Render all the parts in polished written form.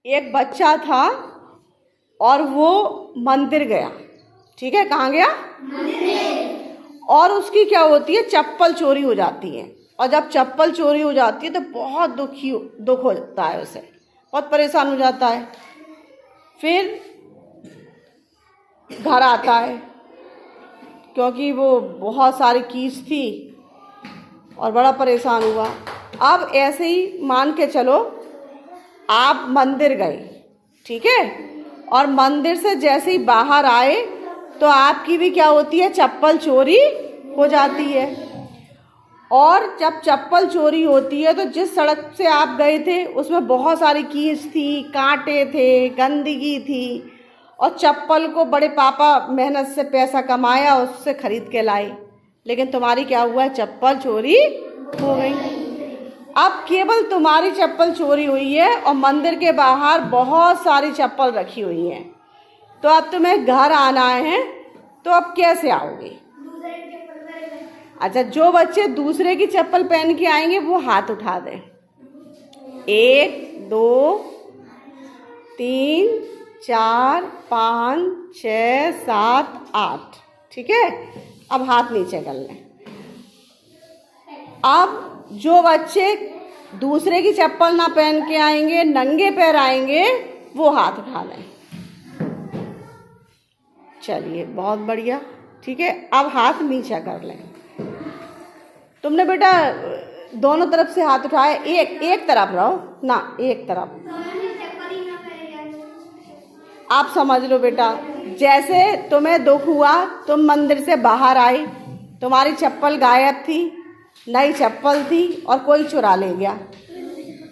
एक बच्चा था और वो मंदिर गया। ठीक है, कहाँ गया? मंदिर। और उसकी क्या होती है, चप्पल चोरी हो जाती है। और जब चप्पल चोरी हो जाती है तो बहुत दुख होता है उसे, बहुत परेशान हो जाता है। फिर घर आता है क्योंकि वो बहुत सारी कीज थी और बड़ा परेशान हुआ। अब ऐसे ही मान के चलो आप मंदिर गए, ठीक है, और मंदिर से जैसे ही बाहर आए तो आपकी भी क्या होती है, चप्पल चोरी हो जाती है। और जब चप्पल चोरी होती है तो जिस सड़क से आप गए थे उसमें बहुत सारी कीज थी, कांटे थे, गंदगी थी, और चप्पल को बड़े पापा मेहनत से पैसा कमाया उससे खरीद के लाए, लेकिन तुम्हारी क्या हुआ, चप्पल चोरी हो गई। अब केवल तुम्हारी चप्पल चोरी हुई है और मंदिर के बाहर बहुत सारी चप्पल रखी हुई हैं। तो अब तुम्हें घर आना है, तो अब कैसे आओगे? अच्छा, जो बच्चे दूसरे की चप्पल पहन के आएंगे वो हाथ उठा दें। 1 2 3 4 5 6 7 8, ठीक है। अब हाथ नीचे कर लें। अब जो बच्चे दूसरे की चप्पल ना पहन के आएंगे, नंगे पैर आएंगे, वो हाथ उठा लें। चलिए, बहुत बढ़िया, ठीक है। अब हाथ नीचे कर लें। तुमने बेटा दोनों तरफ से हाथ उठाए, एक तरफ रहो ना, एक तरफ। आप समझ लो बेटा, जैसे तुम्हें दुख हुआ, तुम मंदिर से बाहर आए, तुम्हारी चप्पल गायब थी, नई चप्पल थी और कोई चुरा ले गया।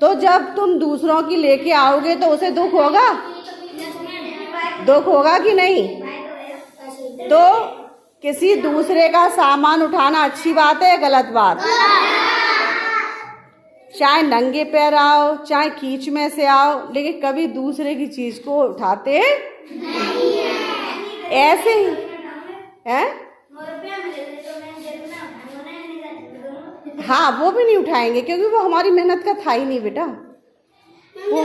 तो जब तुम दूसरों की लेके आओगे तो उसे दुख होगा, दुख होगा कि नहीं? तो किसी दूसरे का सामान उठाना अच्छी बात है, गलत बात? चाहे नंगे पैर आओ, चाहे कीच में से आओ, लेकिन कभी दूसरे की चीज को उठाते नहीं है। ऐसे ही है। हाँ, वो भी नहीं उठाएंगे क्योंकि वो हमारी मेहनत का था ही नहीं बेटा। वो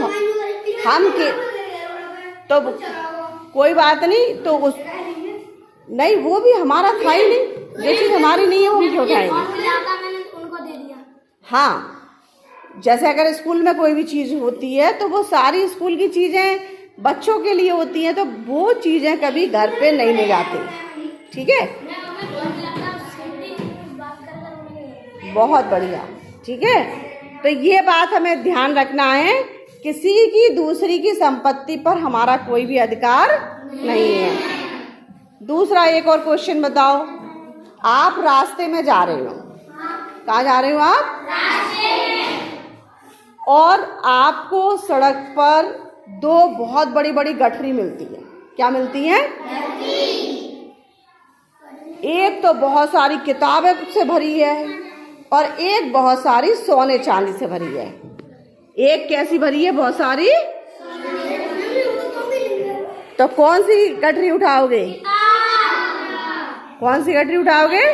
हम के तो कोई बात नहीं, तो उस नहीं, वो भी हमारा था ही नहीं। जो चीज हमारी नहीं है वो हम क्यों उठाएंगे? हाँ, जैसे अगर स्कूल में कोई भी चीज होती है तो वो सारी स्कूल की चीजें बच्चों के लिए होती हैं, तो वो चीजें कभी घर पे नहीं ले जाते, ठीक है। बहुत बढ़िया, ठीक है। तो ये बात हमें ध्यान रखना है, किसी की दूसरी की संपत्ति पर हमारा कोई भी अधिकार नहीं है। दूसरा एक और क्वेश्चन बताओ। आप रास्ते में जा रहे हो, कहाँ जा रहे हो आप? रास्ते में। और आपको सड़क पर 2 बहुत बड़ी बड़ी गठरी मिलती है। क्या मिलती है? एक तो बहुत सारी किताबें से भरी है और एक बहुत सारी सोने चांदी से भरी है। एक कैसी भरी है? बहुत सारी। तो कौन सी गठरी उठाओगे? कौन सी गठरी उठाओगे?